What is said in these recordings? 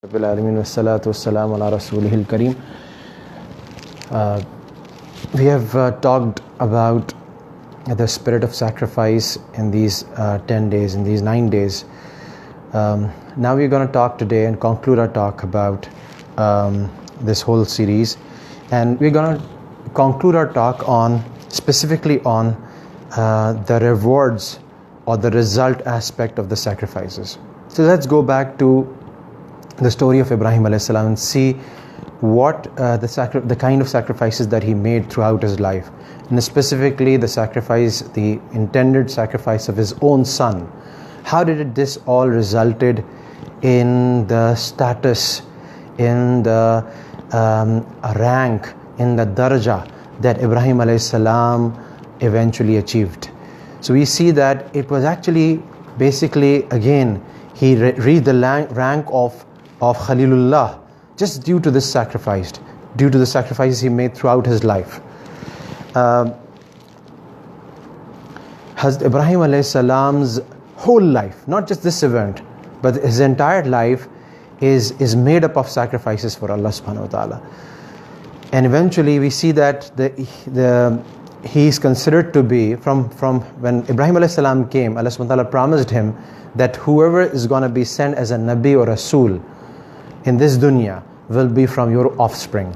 Rabbil Alameen wassalatu wassalamu ala rasulihil kareem. We have talked about the spirit of sacrifice in these 10 days, in these 9 days. Now we're going to talk today and conclude our talk about this whole series, and we're going to conclude our talk on specifically on the rewards or the result aspect of the sacrifices. So let's go back to the story of Ibrahim alayhi salam and see what the kind of sacrifices that he made throughout his life, and specifically the intended sacrifice of his own son. How did this all resulted in the status, in the rank, in the daraja that Ibrahim alayhi salam eventually achieved? So we see that it was actually basically, again, he reached the rank of Khalilullah just due to this sacrifice, due to the sacrifices he made throughout his life. Hazrat Ibrahim alayhi salam's whole life, not just this event, but his entire life is made up of sacrifices for Allah subhanahu wa ta'ala. And eventually we see that he is considered to be, from when Ibrahim alayhi salam came, Allah subhanahu wa ta'ala promised him that whoever is going to be sent as a Nabi or Rasul in this dunya will be from your offspring.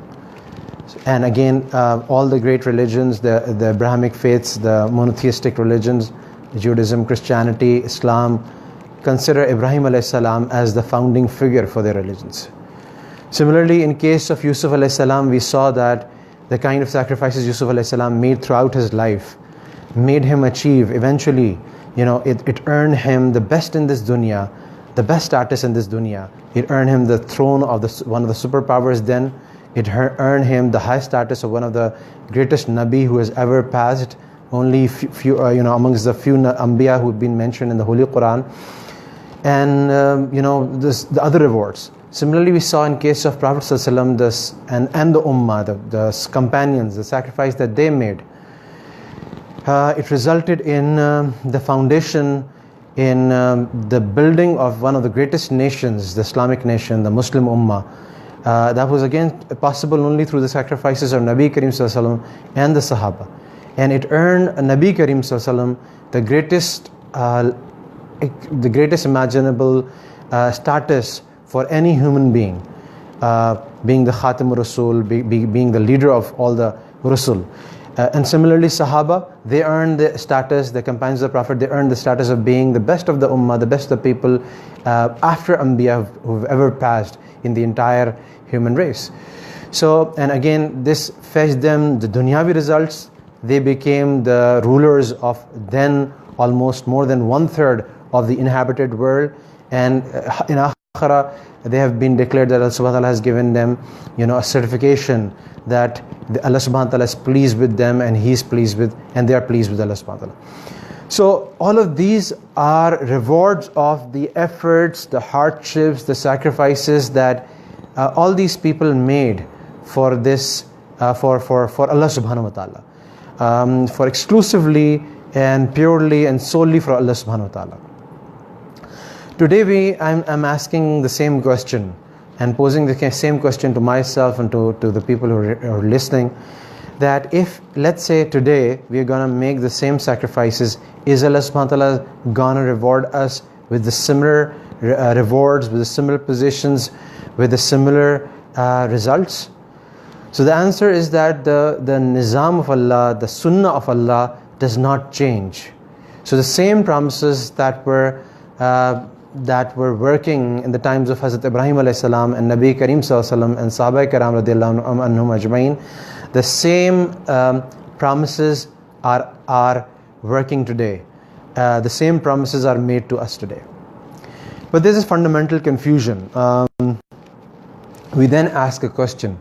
And again, all the great religions, the Abrahamic faiths, the monotheistic religions, Judaism, Christianity, Islam, consider Ibrahim alayhi salam as the founding figure for their religions. Similarly, in case of Yusuf alayhi salam, we saw that the kind of sacrifices Yusuf alayhi salam made throughout his life made him achieve eventually, it earned him the best in this dunya, the best status in this dunya. It earned him the throne of one of the superpowers then. It earned him the high status of one of the greatest Nabi who has ever passed, only few amongst the few Anbiya who have been mentioned in the Holy Quran. And the other rewards. Similarly, we saw in case of Prophet ﷺ and the Ummah, the companions, the sacrifice that they made. It resulted in the foundation, in the building of one of the greatest nations, the Islamic nation, the Muslim Ummah. That was again possible only through the sacrifices of Nabi Karim Sallallahu Alaihi Wasallam and the Sahaba. And it earned Nabi Karim Sallallahu Alaihi Wasallam the greatest imaginable status for any human being, being the Khatim Rasul, being the leader of all the Rasul. And similarly, Sahaba, they earned the status, the companions of the Prophet, they earned the status of being the best of the Ummah, the best of the people after Anbiya who've ever passed in the entire human race. So, and again, this fetched them the dunyavi results. They became the rulers of then almost more than 1/3 of the inhabited world. And in Akhirah, they have been declared that Allah subhanahu wa ta'ala has given them, a certification that Allah subhanahu wa ta'ala is pleased with them, and He's pleased with, and they are pleased with Allah subhanahu wa ta'ala. So all of these are rewards of the efforts, the hardships, the sacrifices that all these people made for this, for Allah subhanahu wa ta'ala, for exclusively and purely and solely for Allah subhanahu wa ta'ala. Today I'm asking the same question and posing the same question to myself and to the people who are listening, that if, let's say today, we're going to make the same sacrifices, is Allah subhanahu wa ta'ala going to reward us with the similar rewards, with the similar positions, with the similar results? So the answer is that the nizam of Allah, the sunnah of Allah does not change. So the same promises that were working in the times of Hazrat Ibrahim alayhi salam and Nabi Karim sallallahu alaihi wasallam and Sahaba Karam radiyallahu anhum ajma'in, the same promises are working today. The same promises are made to us today. But there's a fundamental confusion. We then ask a question,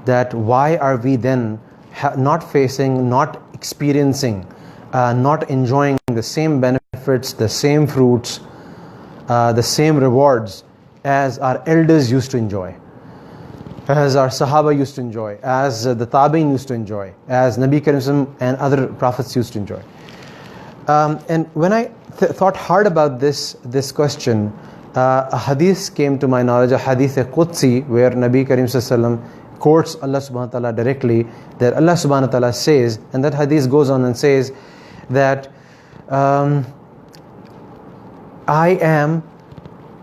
that why are we then not facing, not experiencing, not enjoying the same benefits, the same fruits, the same rewards as our elders used to enjoy, as our Sahaba used to enjoy, as the Tabi'in used to enjoy, as Nabi Karim and other prophets used to enjoy? And when I thought hard about this question, a hadith came to my knowledge, a hadith Qudsi, where Nabi Karim Sallallahu Alaihi Wasallam quotes Allah subhanahu wa ta'ala directly, that Allah subhanahu wa ta'ala says, and that hadith goes on and says that I am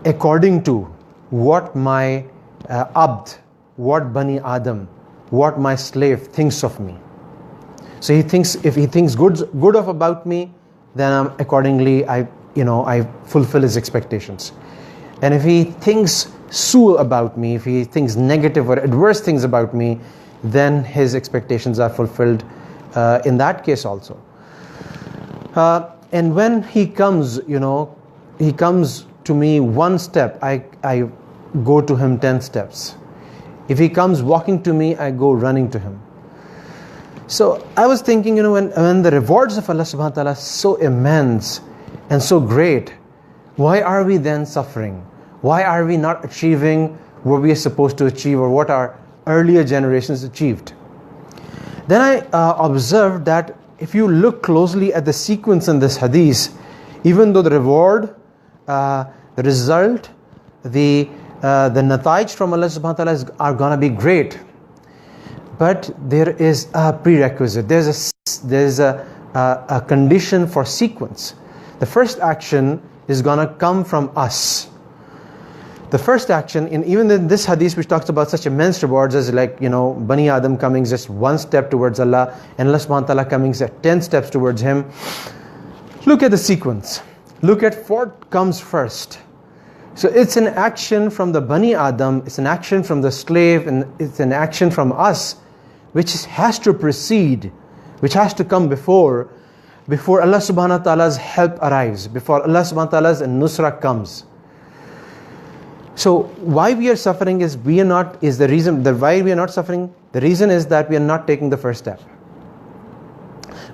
according to what my abd, what Bani Adam, what my slave thinks of me. So he thinks, if he thinks good of about me, then accordingly I fulfill his expectations. And if he thinks su about me, if he thinks negative or adverse things about me, then his expectations are fulfilled in that case also. And when he comes, he comes to me one step, I go to him 10 steps. If he comes walking to me, I go running to him. So I was thinking, when the rewards of Allah subhanahu wa ta'ala are so immense and so great, why are we then suffering? Why are we not achieving what we are supposed to achieve, or what our earlier generations achieved? Then I observed that if you look closely at the sequence in this hadith, even though the reward, the result, the nataij from Allah subhanahu wa ta'ala are going to be great, but there is a prerequisite, there's a condition for sequence. The first action is going to come from us. The first action, even in this hadith which talks about such immense rewards as Bani Adam coming just one step towards Allah, and Allah subhanahu wa ta'ala coming 10 steps towards him. Look at the sequence. Look at what comes first. So it's an action from the Bani Adam, it's an action from the slave, and it's an action from us, which has to precede, which has to come before Allah subhanahu wa ta'ala's help arrives, before Allah subhanahu wa ta'ala's nusra comes. So why we are suffering is why we are not suffering. The reason is that we are not taking the first step.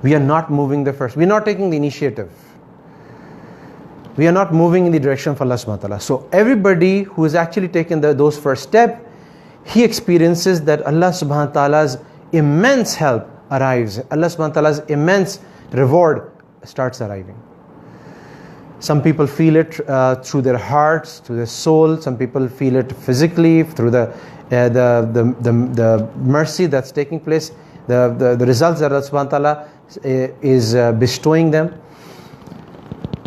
We are not moving we are not taking the initiative. We are not moving in the direction of Allah subhanahu wa ta'ala. So everybody who has actually taken those first step, he experiences that Allah subhanahu wa ta'ala's immense help arrives. Allah subhanahu wa ta'ala's immense reward starts arriving. Some people feel it through their hearts, through their soul. Some people feel it physically through the mercy that's taking place, the results that Allah subhanahu wa ta'ala is bestowing them.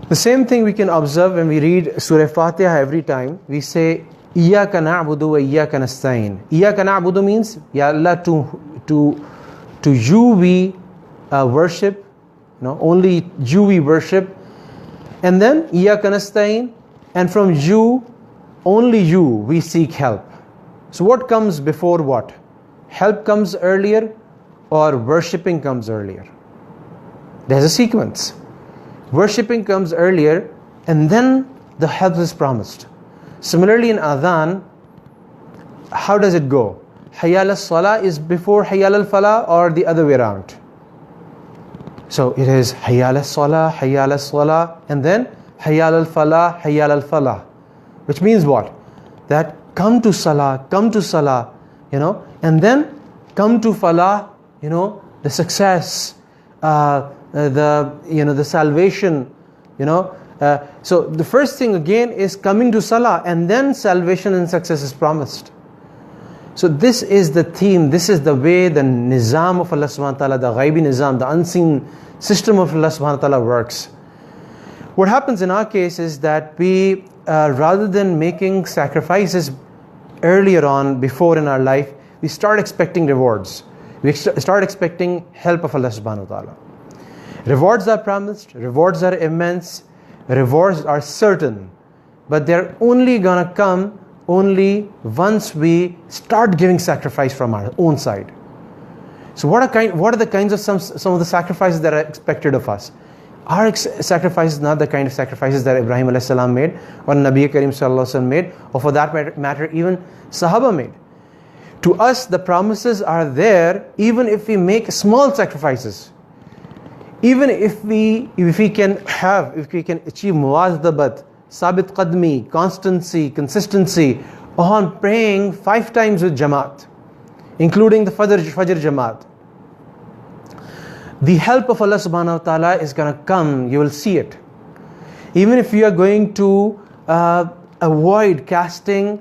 The same thing we can observe when we read Surah Fatiha every time. We say, Iyaka na'budu wa iyaka nasta'in. Iyaka na'budu means, Ya Allah, to you we worship. Only you we worship. And then, Iyaka nasta'in, and from you, only you, we seek help. So what comes before what? Help comes earlier, or worshipping comes earlier? There's a sequence. Worshipping comes earlier, and then the help is promised. Similarly in Adhan, how does it go? Hayal al-Salah is before Hayal al-Falah, or the other way around? So it is Hayal al-Salah, and then Hayal al-Falah, Hayal al-Falah. Which means what? That come to Salah, and then come to Falah, the success, the salvation, So the first thing again is coming to Salah, and then salvation and success is promised. So this is the theme, this is the way the nizam of Allah subhanahu wa ta'ala, the ghaibi nizam, the unseen system of Allah subhanahu wa ta'ala works. What happens in our case is that we, rather than making sacrifices earlier on, before in our life, we start expecting rewards. We start expecting help of Allah subhanahu wa ta'ala. Rewards are promised, rewards are immense, rewards are certain, but they're only gonna come only once we start giving sacrifice from our own side. So what are the kinds of some of the sacrifices that are expected of us? Our sacrifice is not the kind of sacrifices that Ibrahim alayhi salam made, or Nabi Karim sallallahu alaihi wasallam made, or for that matter even Sahaba made. To us the promises are there even if we make small sacrifices. Even if we can achieve muwazdabat, sabit qadmi, consistency on praying 5 times with Jamaat, including the Fajr Jamaat. The help of Allah subhanahu wa ta'ala is going to come, you will see it. Even if you are going to avoid casting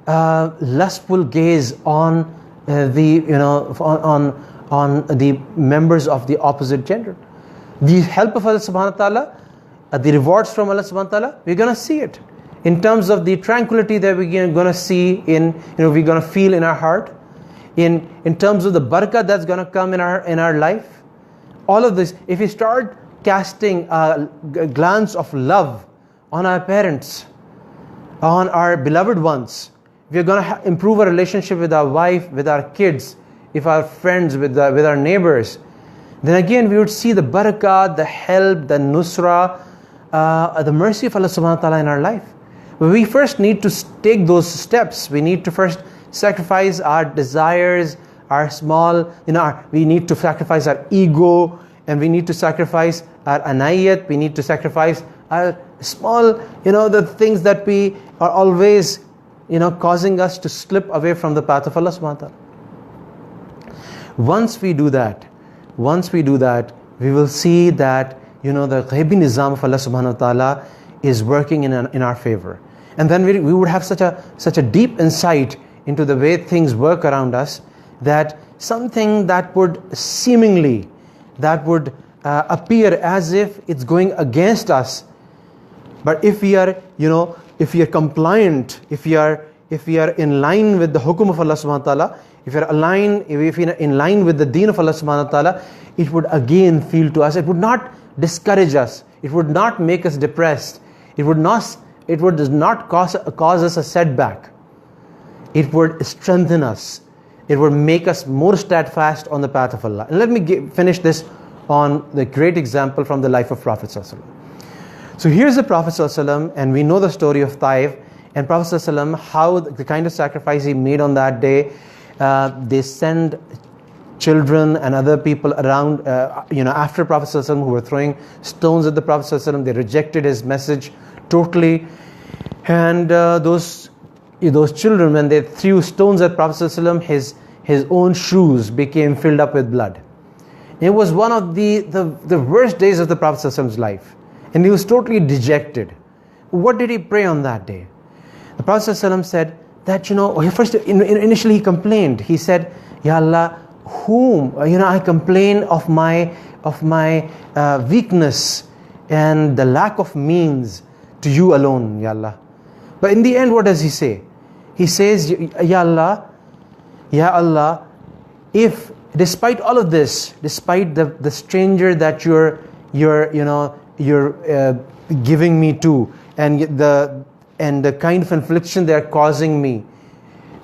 lustful gaze on on the members of the opposite gender. The help of Allah subhanahu wa ta'ala, the rewards from Allah subhanahu wa ta'ala, we're going to see it in terms of the tranquility that we're going to see we're going to feel in our heart, in terms of the barakah that's going to come in our life. All of this, if we start casting a glance of love on our parents, on our beloved ones, we're going to improve our relationship with our wife, with our kids, with our friends, with our neighbors, then again we would see the barakah, the help, the nusra, the mercy of Allah subhanahu wa ta'ala in our life. But we first need to take those steps. We need to first sacrifice our desires, our small, we need to sacrifice our ego, and we need to sacrifice our anayat. We need to sacrifice our small, the things that we are always, causing us to slip away from the path of Allah subhanahu wa ta'ala. Once we do that, we will see that, the ghaibi nizam of Allah subhanahu wa ta'ala is working in our favor. And then we would have such a deep insight into the way things work around us, that something that would seemingly, appear as if it's going against us, but if we are compliant, if we are in line with the hukum of Allah subhanahu wa ta'ala, if we are in line with the deen of Allah subhanahu wa ta'ala, it would again feel to us, it would not discourage us, it would not make us depressed, it would not cause us a setback. It would strengthen us. It would make us more steadfast on the path of Allah. And let me finish this on the great example from the life of Prophet ﷺ. So here's the Prophet ﷺ, and we know the story of Taif, and Prophet ﷺ, how the kind of sacrifice he made on that day. They send children and other people around, after Prophet ﷺ, who were throwing stones at the Prophet ﷺ. They rejected his message totally. And those children, when they threw stones at Prophet ﷺ, his own shoes became filled up with blood. It was one of the worst days of the Prophet ﷺ's life. And he was totally dejected. What did he pray on that day? The Prophet ﷺ said that, first initially he complained. He said, Ya Allah, whom, I complain of my weakness and the lack of means to you alone, Ya Allah. But in the end, what does he say? He says, Ya Allah, if despite all of this, despite the stranger that you're giving me to, and the kind of infliction they're causing me,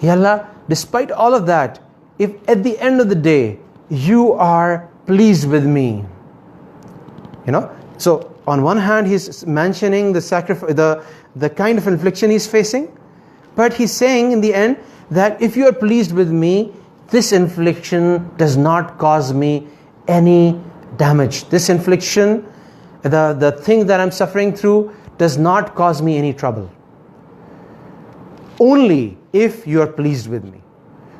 Ya Allah, despite all of that, if at the end of the day you are pleased with me, so on one hand he's mentioning the sacrifice, the kind of infliction he's facing, but he's saying in the end that if you are pleased with me, this infliction does not cause me any damage. This infliction, the thing that I'm suffering through, does not cause me any trouble. Only if you are pleased with me.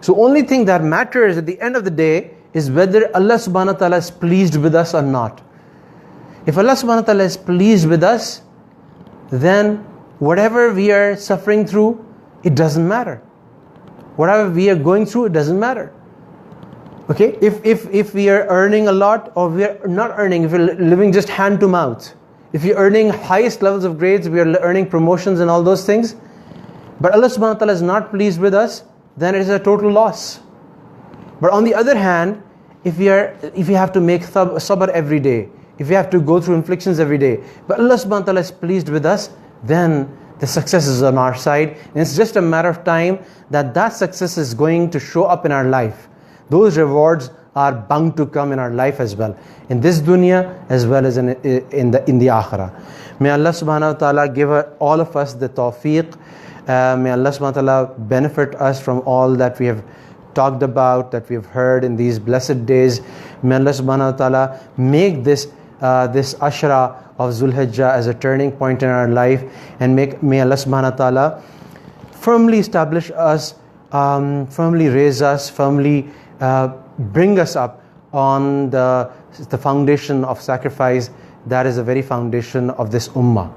So only thing that matters at the end of the day is whether Allah subhanahu wa ta'ala is pleased with us or not. If Allah subhanahu wa ta'ala is pleased with us, then whatever we are suffering through, it doesn't matter. Whatever we are going through, it doesn't matter. Okay? If we are earning a lot, or we are not earning, if we're living just hand to mouth, if you're earning highest levels of grades, we are earning promotions and all those things, but Allah subhanahu wa ta'ala is not pleased with us, then it is a total loss. But on the other hand, if we have to make sabr every day, if we have to go through inflictions every day, but Allah subhanahu wa ta'ala is pleased with us, then the success is on our side, and it's just a matter of time that success is going to show up in our life. Those rewards are bound to come in our life as well, in this dunya as well as in the akhirah. May Allah subhanahu wa ta'ala give all of us the tawfiq. May Allah subhanahu wa ta'ala benefit us from all that we have talked about, that we have heard in these blessed days. May Allah subhanahu wa ta'ala make this ashra of Zulhijjah as a turning point in our life, and may Allah subhanahu wa ta'ala firmly establish us, firmly raise us, firmly bring us up on the foundation of sacrifice that is the very foundation of this ummah.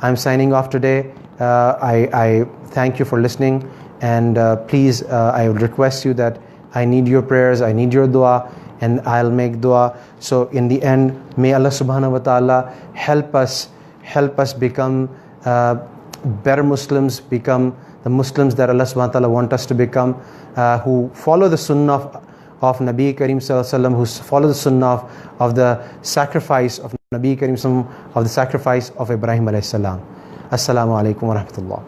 I'm signing off today. I thank you for listening, and please, I would request you that I need your prayers, I need your dua, and I'll make dua. So in the end, may Allah subhanahu wa ta'ala help us become better Muslims, become the Muslims that Allah subhanahu wa ta'ala want us to become, who follow the sunnah of Nabi Kareem sallallahu alaihi wasallam, who follow the sunnah of the sacrifice of Nabi Kareem sallallahu alaihi wasallam, of the sacrifice of Ibrahim alayhi salam. Assalamu alaikum wa rahmatullah.